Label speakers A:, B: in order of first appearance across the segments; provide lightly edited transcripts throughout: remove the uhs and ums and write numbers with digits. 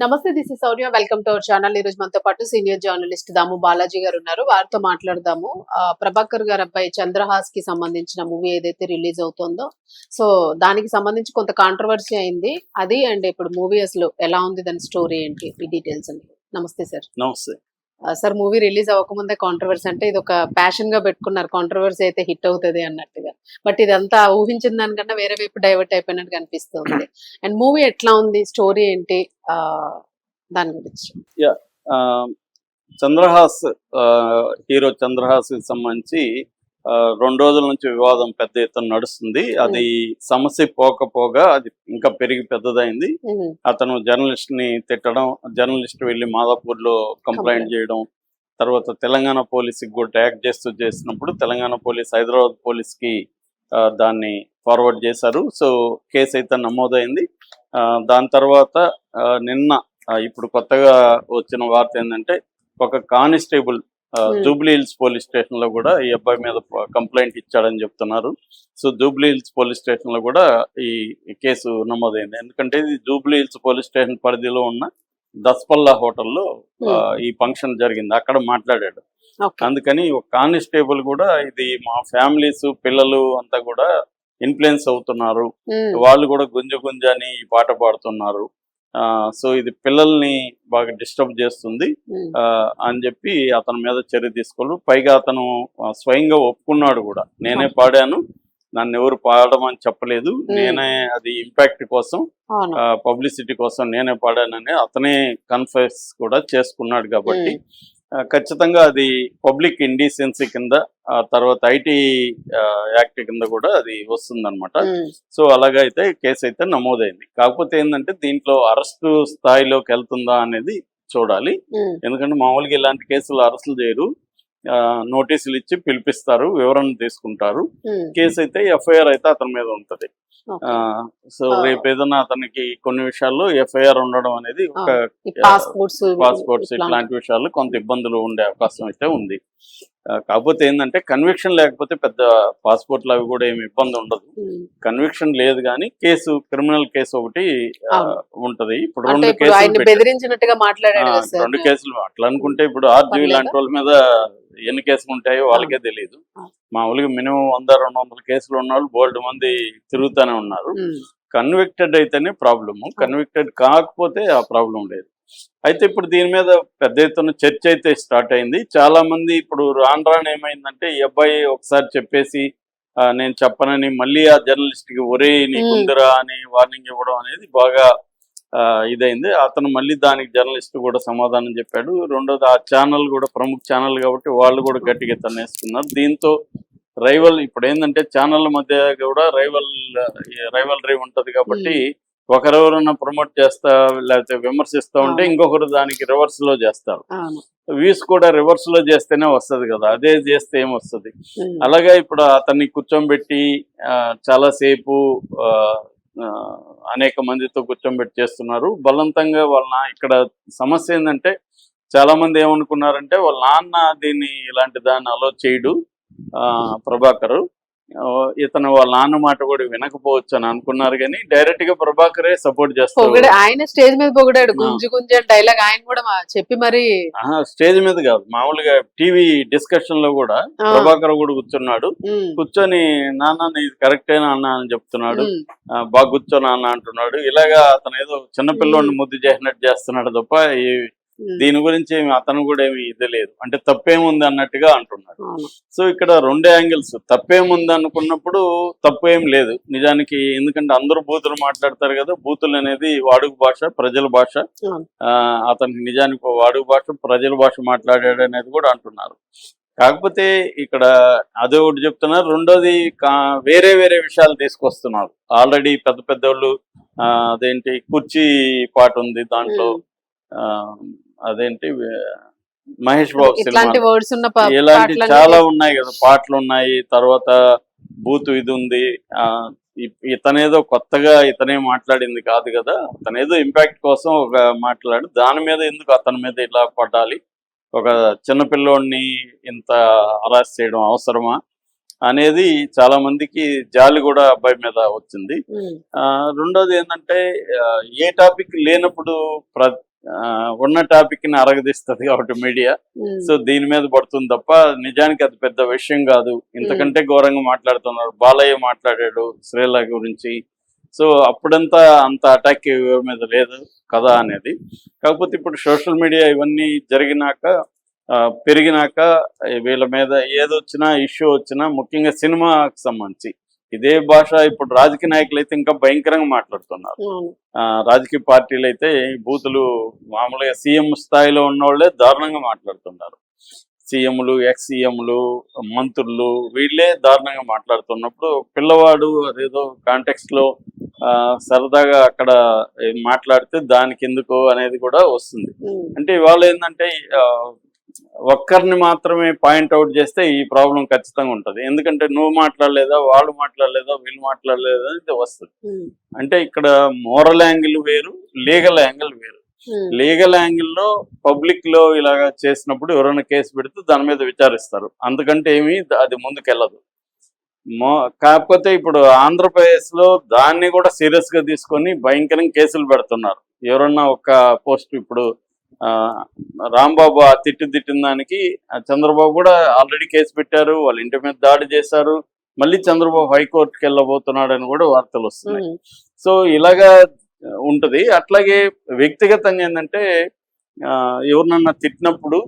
A: నమస్తే, this is Sourya. Welcome to our channel. ఈ రోజు మనతో పాటు సీనియర్ జర్నలిస్ట్ దాము బాలాజీ గారు ఉన్నారు. వారితో మాట్లాడదాము. ప్రభాకర్ గారి అబ్బాయి చంద్రహాస్ కి సంబంధించిన మూవీ ఏదైతే రిలీజ్ అవుతుందో, సో దానికి సంబంధించి కొంత కాంట్రవర్సీ అయింది. అది అండ్ ఇప్పుడు మూవీ అసలు ఎలా ఉంది, దాని స్టోరీ ఏంటి, ఈ డీటెయిల్స్ అండి. నమస్తే సార్.
B: నమస్తే
A: సార్, మూవీ రిలీజ్ అవ్వకముందే కాంట్రవర్సీ అంటే ఇది ఒక ప్యాషన్ గా పెట్టుకున్నారు, కాంట్రవర్సీ అయితే హిట్ అవుతుంది అన్నట్టుగా. బట్ ఇదంతా ఊహించిన దానికన్నా వేరే వైపు డైవర్ట్ అయిపోయినట్టు కనిపిస్తుంది. అండ్ మూవీ ఎట్లా ఉంది, స్టోరీ ఏంటి, దాని గురించి.
B: చంద్రహాస్ హీరో చంద్రహాస్ కి సంబంధించి 2 రోజుల నుంచి వివాదం పెద్ద ఎత్తున నడుస్తుంది. అది సమస్య పోకపోగా అది ఇంకా పెరిగి పెద్దదైంది. అతను జర్నలిస్ట్ ని తిట్టడం, జర్నలిస్ట్ వెళ్లి మాదాపూర్ లో కంప్లైంట్ చేయడం, తర్వాత తెలంగాణ పోలీసుకి కూడా ట్యాగ్ చేసినప్పుడు తెలంగాణ పోలీస్ హైదరాబాద్ పోలీస్ కి దాన్ని ఫార్వర్డ్ చేశారు. సో కేసు అయితే నమోదైంది. దాని తర్వాత నిన్న ఇప్పుడు కొత్తగా వచ్చిన వార్త ఏంటంటే, ఒక constable Jubilee hills police station లో కూడా ఈ అబ్బాయి మీద కంప్లైంట్ ఇచ్చాడని చెప్తున్నారు. So Jubilee hills police station లో కూడా ఈ కేసు నమోదైంది. ఎందుకంటే ఇది జూబ్లీ హిల్స్ పోలీస్ స్టేషన్ పరిధిలో ఉన్న దస్పల్లా హోటల్లో ఈ ఫంక్షన్ జరిగింది, అక్కడ మాట్లాడాడు. అందుకని ఒక కానిస్టేబుల్ కూడా ఇది మా ఫ్యామిలీస్ పిల్లలు అంతా కూడా ఇన్ఫ్లుయెన్స్ అవుతున్నారు, వాళ్ళు కూడా గుంజ అని ఈ పాట పాడుతున్నారు, సో ఇది పిల్లల్ని బాగా డిస్టర్బ్ చేస్తుంది అని చెప్పి అతని మీద చర్య తీసుకోవాలి. పైగా అతను స్వయంగా ఒప్పుకున్నాడు కూడా, నేనే పాడాను, నన్ను ఎవరు పాడమని చెప్పలేదు, నేనే అది ఇంపాక్ట్ కోసం పబ్లిసిటీ కోసం నేనే పాడానని అతనే కన్ఫెస్ కూడా చేసుకున్నాడు. కాబట్టి ఖచ్చితంగా అది పబ్లిక్ ఇండీసెన్సీ కింద, తర్వాత ఐటీ యాక్ట్ కింద కూడా అది వస్తుందన్నమాట. సో అలాగైతే కేసు అయితే నమోదైంది. కాకపోతే ఏంటంటే దీంట్లో అరెస్టు స్థాయిలోకి వెళ్తుందా అనేది చూడాలి. ఎందుకంటే మామూలుగా ఇలాంటి కేసులు అరెస్టులు చేయరు, నోటీసులు ఇచ్చి పిలిపిస్తారు, వివరణ తీసుకుంటారు. కేసు అయితే ఎఫ్ఐఆర్ అయితే అతని మీద ఉంటది. సో రేపు ఏదైనా అతనికి కొన్ని విషయాల్లో ఎఫ్ఐఆర్ ఉండడం అనేది ఒక పాస్పోర్ట్స్ ఇట్లాంటి విషయాల్లో కొంత ఇబ్బందులు ఉండే అవకాశం అయితే ఉంది. కాకపోతే ఏంటంటే కన్విక్షన్ లేకపోతే పెద్ద పాస్పోర్ట్లు అవి కూడా ఏమి ఇబ్బంది ఉండదు. కన్విక్షన్ లేదు కానీ కేసు, క్రిమినల్ కేసు ఒకటి ఉంటది. ఇప్పుడు 2 కేసులు అట్లా అనుకుంటే ఇప్పుడు ఆర్జీవి లాంటి వాళ్ళ మీద ఎన్ని కేసులు ఉంటాయో వాళ్ళకే తెలియదు. మామూలుగా మినిమం 100-200 కేసులు ఉన్న వాళ్ళు బోల్డ్ మంది తిరుగుతూనే ఉన్నారు. కన్విక్టెడ్ అయితేనే ప్రాబ్లము, కన్విక్టెడ్ కాకపోతే ఆ ప్రాబ్లం లేదు. అయితే ఇప్పుడు దీని మీద పెద్ద ఎత్తున చర్చ అయితే స్టార్ట్ అయింది. చాలా మంది ఇప్పుడు రాను ఏమైందంటే, ఈ అబ్బాయి ఒకసారి చెప్పేసి నేను చెప్పనని మళ్ళీ ఆ జర్నలిస్ట్ కి ఒరే నీకుందిరా అని వార్నింగ్ ఇవ్వడం అనేది బాగా ఇదైంది. అతను మళ్ళీ దానికి జర్నలిస్ట్ కూడా సమాధానం చెప్పాడు. రెండోది ఆ ఛానల్ కూడా ప్రముఖ ఛానల్ కాబట్టి వాళ్ళు కూడా గట్టిగా తన్నేస్తున్నారు. దీంతో రైవల్ ఇప్పుడు ఏంటంటే ఛానళ్ళ మధ్య కూడా రైవల్రీ ఉంటది కాబట్టి ఒకరెవరన్నా ప్రమోట్ చేస్తా లేకపోతే విమర్శిస్తా ఉంటే ఇంకొకరు దానికి రివర్స్ లో చేస్తారు. వ్యూస్ కూడా రివర్స్ లో చేస్తేనే వస్తుంది కదా, అదే చేస్తే ఏమొస్తుంది. అలాగే ఇప్పుడు అతన్ని కూర్చోబెట్టి చాలాసేపు అనేక మందితో కూర్చోబెట్టి చేస్తున్నారు బలవంతంగా. ఇక్కడ సమస్య ఏంటంటే, చాలా మంది ఏమనుకున్నారంటే వాళ్ళ నాన్న దీన్ని ఇలాంటి దాన్ని అలో చేయడు ప్రభాకర్, ఇతను వాళ్ళ నాన్న మాట కూడా వినకపోవచ్చు అని అనుకున్నారు. కానీ డైరెక్ట్ గా ప్రభాకరే సపోర్ట్ చేస్తారు.
A: ఆయన స్టేజ్ మీద పొగిడాడు, గుంజు డైలాగ్ ఆయన కూడా చెప్పి మరి.
B: స్టేజ్ మీద కాదు, మామూలుగా టీవీ డిస్కషన్ లో కూడా ప్రభాకర్ కూడా కూర్చున్నాడు. కూర్చొని నాన్న ఇది కరెక్టేనా అన్న అని చెప్తున్నాడు, బాగా కూర్చో నాన్న అంటున్నాడు. ఇలాగా అతను ఏదో చిన్నపిల్లోని ముద్దు చేసినట్టు చేస్తున్నాడు తప్ప దీని గురించి అతను కూడా ఏమి ఇది లేదు, అంటే తప్పేముంది అన్నట్టుగా అంటున్నాడు. సో ఇక్కడ 2 యాంగిల్స్, తప్పేముంది అనుకున్నప్పుడు తప్పు ఏం లేదు నిజానికి. ఎందుకంటే అందరూ బూతులు మాట్లాడతారు కదా, బూతులు అనేది వాడుక భాష, ప్రజల భాష. అతనికి నిజానికి వాడుక భాష, ప్రజల భాష మాట్లాడాడు అనేది కూడా అంటున్నారు. కాకపోతే ఇక్కడ అదే ఒకటి చెప్తున్నారు. రెండోది వేరే విషయాలు తీసుకొస్తున్నారు. ఆల్రెడీ పెద్దోళ్ళు అదేంటి కుర్చీ పాట ఉంది దాంట్లో, అదేంటి మహేష్ బాబు సినిమా, ఇలాంటి చాలా ఉన్నాయి కదా, పాటలు ఉన్నాయి. తర్వాత బూతు ఇది ఉంది. ఇతనేదో కొత్తగా ఇతనే మాట్లాడింది కాదు కదా, అతనేదో ఇంపాక్ట్ కోసం ఒక మాట్లాడు, దాని మీద ఎందుకు అతని మీద ఇలా పడాలి, ఒక చిన్నపిల్లోడిని ఇంత అరెస్ట్ చేయడం అవసరమా అనేది చాలా మందికి జాలి కూడా అబ్బాయి మీద వచ్చింది. రెండోది ఏంటంటే ఏ టాపిక్ లేనప్పుడు ఉన్న టాపిక్ ని అరగదీస్తుంది కాబట్టి మీడియా, సో దీని మీద పడుతుంది తప్ప నిజానికి అది పెద్ద విషయం కాదు. ఇంతకంటే ఘోరంగా మాట్లాడుతున్నారు. బాలయ్య మాట్లాడాడు శ్రీల గురించి, సో అప్పుడంతా అంత అటాక్ మీద లేదు కదా అనేది. కాకపోతే ఇప్పుడు సోషల్ మీడియా ఇవన్నీ జరిగినాక పెరిగినాక వీళ్ళ మీద ఏదొచ్చినా ఇష్యూ వచ్చినా, ముఖ్యంగా సినిమాకి సంబంధించి ఇదే భాష ఇప్పుడు రాజకీయ నాయకులు అయితే ఇంకా భయంకరంగా మాట్లాడుతున్నారు. రాజకీయ పార్టీలు అయితే బూతులు మామూలుగా సీఎం స్థాయిలో ఉన్నవాళ్లే దారుణంగా మాట్లాడుతున్నారు. సీఎంలు, ఎక్స్ సీఎంలు, మంత్రులు వీళ్ళే దారుణంగా మాట్లాడుతున్నప్పుడు పిల్లవాడు అదేదో కాంటెక్స్ట్ లో సరదాగా అక్కడ మాట్లాడితే దానికి ఎందుకు అనేది కూడా వస్తుంది. అంటే ఇవాళ ఏంటంటే ఒక్కరిని మాత్రమే పాయింట్అవుట్ చేస్తే ఈ ప్రాబ్లం ఖచ్చితంగా ఉంటుంది. ఎందుకంటే నువ్వు మాట్లాడలేదా, వాళ్ళు మాట్లాడలేదా, వీళ్ళు మాట్లాడలేదా అనేది వస్తుంది. అంటే ఇక్కడ మోరల్ యాంగిల్ వేరు, లీగల్ యాంగిల్ వేరు. లీగల్ యాంగిల్లో పబ్లిక్ లో ఇలాగా చేసినప్పుడు ఎవరైనా కేసు పెడితే దాని మీద విచారిస్తారు, అందుకంటే ఏమీ అది ముందుకెళ్ళదు. కాకపోతే ఇప్పుడు ఆంధ్రప్రదేశ్ లో దాన్ని కూడా సీరియస్ గా తీసుకొని భయంకరంగా కేసులు పెడుతున్నారు. ఎవరన్నా ఒక పోస్ట్ ఇప్పుడు రాంబాబు ఆ తిట్టిన దానికి చంద్రబాబు కూడా ఆల్రెడీ కేసు పెట్టారు, వాళ్ళ ఇంటి మీద దాడి చేశారు, మళ్ళీ చంద్రబాబు హైకోర్టుకి వెళ్ళబోతున్నాడు అని కూడా వార్తలు వస్తున్నాయి. సో ఇలాగా ఉంటది. అట్లాగే వ్యక్తిగతంగా ఏంటంటే ఎవరినన్నా తిట్టినప్పుడు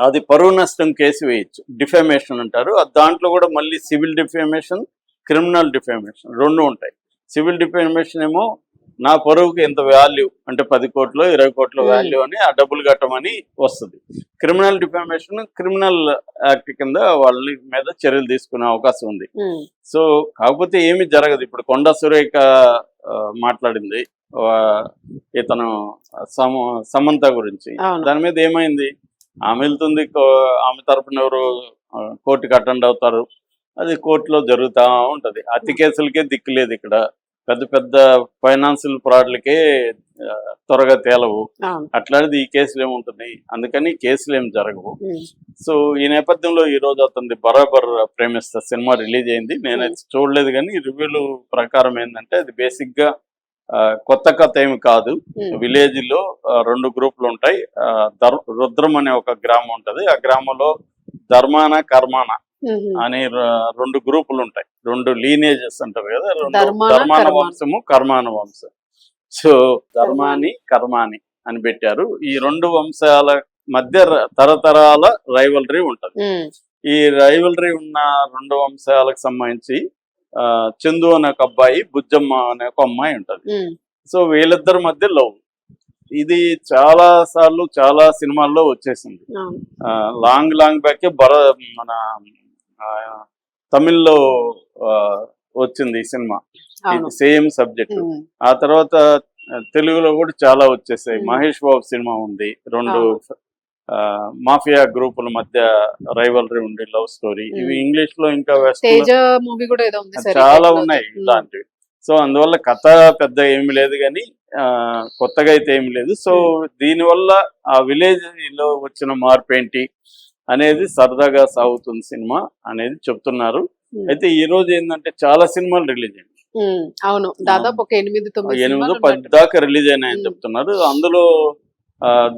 B: అది పరువు నష్టం కేసు వేయచ్చు, డిఫామేషన్ అంటారు. దాంట్లో కూడా మళ్ళీ సివిల్ డిఫామేషన్, క్రిమినల్ డిఫామేషన్ రెండు ఉంటాయి. సివిల్ డిఫామేషన్ ఏమో నా పరువుకి ఎంత వాల్యూ అంటే 10 కోట్లు 20 కోట్ల వాల్యూ అని ఆ డబ్బులు కట్టమని వస్తుంది. క్రిమినల్ డిఫామేషన్ క్రిమినల్ యాక్ట్ కింద వాళ్ళ మీద చర్యలు తీసుకునే అవకాశం ఉంది. సో కాకపోతే ఏమి జరగదు. ఇప్పుడు కొండా సురేఖ మాట్లాడింది ఇతను సమంత గురించి, దాని మీద ఏమైంది? ఆమె వెళ్తుంది, ఆమె తరపున ఎవరు కోర్టుకి అటెండ్ అవుతారు, అది కోర్టులో జరుగుతూ ఉంటది. అతి కేసులకే దిక్కులేదు. ఇక్కడ పెద్ద పెద్ద ఫైనాన్షియల్ ఫ్రాడ్లకే త్వరగా తేలవు. అట్లాంటిది ఈ కేసులు ఏముంటుంది, అందుకని కేసులు ఏమి జరగవు. సో ఈ నేపథ్యంలో ఈ రోజు అతనిది బరాబర్ ప్రేమిస్తా సినిమా రిలీజ్ అయింది. నేనైతే చూడలేదు, కానీ రివ్యూలు ప్రకారం ఏంటంటే అది బేసిక్ గా కొత్త కథ ఏమి కాదు. విలేజ్ లో 2 గ్రూపులు ఉంటాయి. రుద్రం అనే ఒక గ్రామం ఉంటది. ఆ గ్రామంలో ధర్మాన కర్మాన అనే 2 గ్రూపులు ఉంటాయి. 2 లీనేజెస్ అంటారు కదా, ధర్మాన వంశము, కర్మాన వంశం. సో ధర్మాని కర్మాని అని పెట్టారు. ఈ 2 వంశాల మధ్య తరతరాల రైవలరీ ఉంటది. ఈ రైవలరీ ఉన్న 2 వంశాలకు సంబంధించి చందు అనే ఒక అబ్బాయి, బుజ్జమ్మ అనే ఒక అమ్మాయి ఉంటది. సో వీళ్ళిద్దరి మధ్య లవ్. ఇది చాలా సార్లు చాలా సినిమాల్లో వచ్చేసింది. లాంగ్ బ్యాక్ మన తమిళ్లో వచ్చింది ఈ సినిమా, సేమ్ సబ్జెక్ట్. ఆ తర్వాత తెలుగులో కూడా చాలా వచ్చేసాయి. మహేష్ బాబు సినిమా ఉంది, 2 మాఫియా గ్రూపుల మధ్య రైవలరీ ఉండే లవ్ స్టోరీ. ఇవి ఇంగ్లీష్ లో ఇంకా చాలా ఉన్నాయి ఇలాంటివి. సో అందువల్ల కథ పెద్ద ఏమి లేదు, కానీ కొత్తగా అయితే ఏమి లేదు. సో దీనివల్ల ఆ విలేజ్ లో వచ్చిన మార్పు ఏంటి అనేది సరదాగా సాగుతుంది సినిమా అనేది చెప్తున్నారు. అయితే ఈ రోజు ఏంటంటే చాలా సినిమాలు రిలీజ్ అయింది.
A: అవును, దాదాపు ఒక
B: 8-10 దాకా రిలీజ్ అయినాయని చెప్తున్నారు. అందులో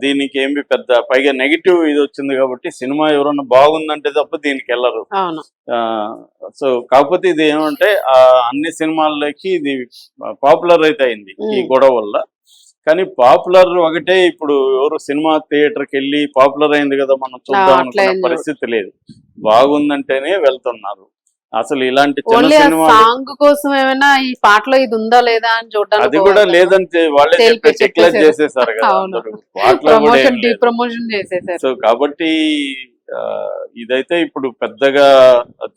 B: దీనికి ఏమి పెద్ద పైగా నెగిటివ్ ఇది వచ్చింది కాబట్టి సినిమా ఎవరన్నా బాగుందంటే తప్ప దీనికి వెళ్ళరు. సో కాకపోతే ఇది ఏమంటే అన్ని సినిమాల్లోకి ఇది పాపులర్ అయితే అయింది ఈ గొడవ వల్ల. కానీ పాపులర్ ఒకటే, ఇప్పుడు ఎవరు సినిమా థియేటర్కి వెళ్ళి పాపులర్ అయింది కదా మనం చూద్దాం అనుకున్న పరిస్థితి లేదు. బాగుందంటేనే వెళ్తున్నారు. అసలు ఇలాంటి
A: సాంగ్ కోసం ఏమైనా ఈ పాటలో ఇది ఉందా లేదా అని చూడడానికి
B: అది కూడా లేదని వాళ్ళే డిక్లేర్ చేసేసారు కదా,
A: ప్రమోషన్ చేసేసారు.
B: సో కాబట్టి ఇదైతే ఇప్పుడు పెద్దగా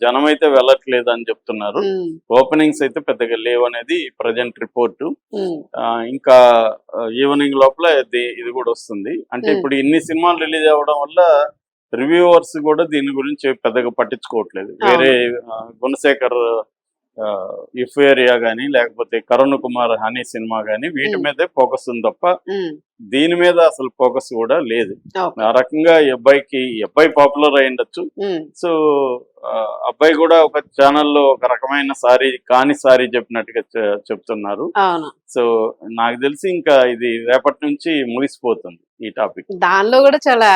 B: జనం అయితే వెళ్ళట్లేదు అని చెప్తున్నారు. ఓపెనింగ్స్ అయితే పెద్దగా లేవు అనేది ప్రజెంట్ రిపోర్టు. ఇంకా ఈవినింగ్ లోపల ఇది కూడా వస్తుంది. అంటే ఇప్పుడు ఇన్ని సినిమాలు రిలీజ్ అవ్వడం వల్ల రివ్యూవర్స్ కూడా దీని గురించి పెద్దగా పట్టించుకోవట్లేదు. వేరే గుణశేఖర్ యుఫేరియా గానీ లేకపోతే కరుణ్ కుమార్ హనీ సినిమా గానీ వీటి మీదే ఫోకస్ ఉంది తప్ప దీని మీద అసలు ఫోకస్ కూడా లేదు. ఆ రకంగా ఈ అబ్బాయి పాపులర్ అయి ఉండొచ్చు. సో అబ్బాయి కూడా ఒక ఛానల్లో ఒక రకమైన సారీ చెప్పినట్టుగా చెప్తున్నారు. సో నాకు తెలిసి ఇంకా ఇది రేపటి నుంచి ముగిసిపోతుంది ఈ టాపిక్.
A: దానిలో కూడా చాలా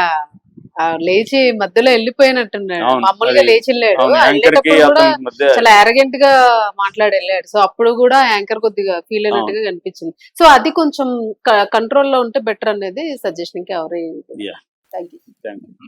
A: లేచి మధ్యలో వెళ్ళిపోయినట్టున్నాడు, మామూలుగా లేచి వెళ్ళాడు, చాలా అరగెంట్ గా మాట్లాడి వెళ్ళాడు. సో అప్పుడు కూడా యాంకర్ కొద్దిగా ఫీల్ అయినట్టుగా కనిపించింది. సో అది కొంచెం కంట్రోల్ లో ఉంటే బెటర్ అనేది సజెషన్ కి ఎవరు.
B: Thank you.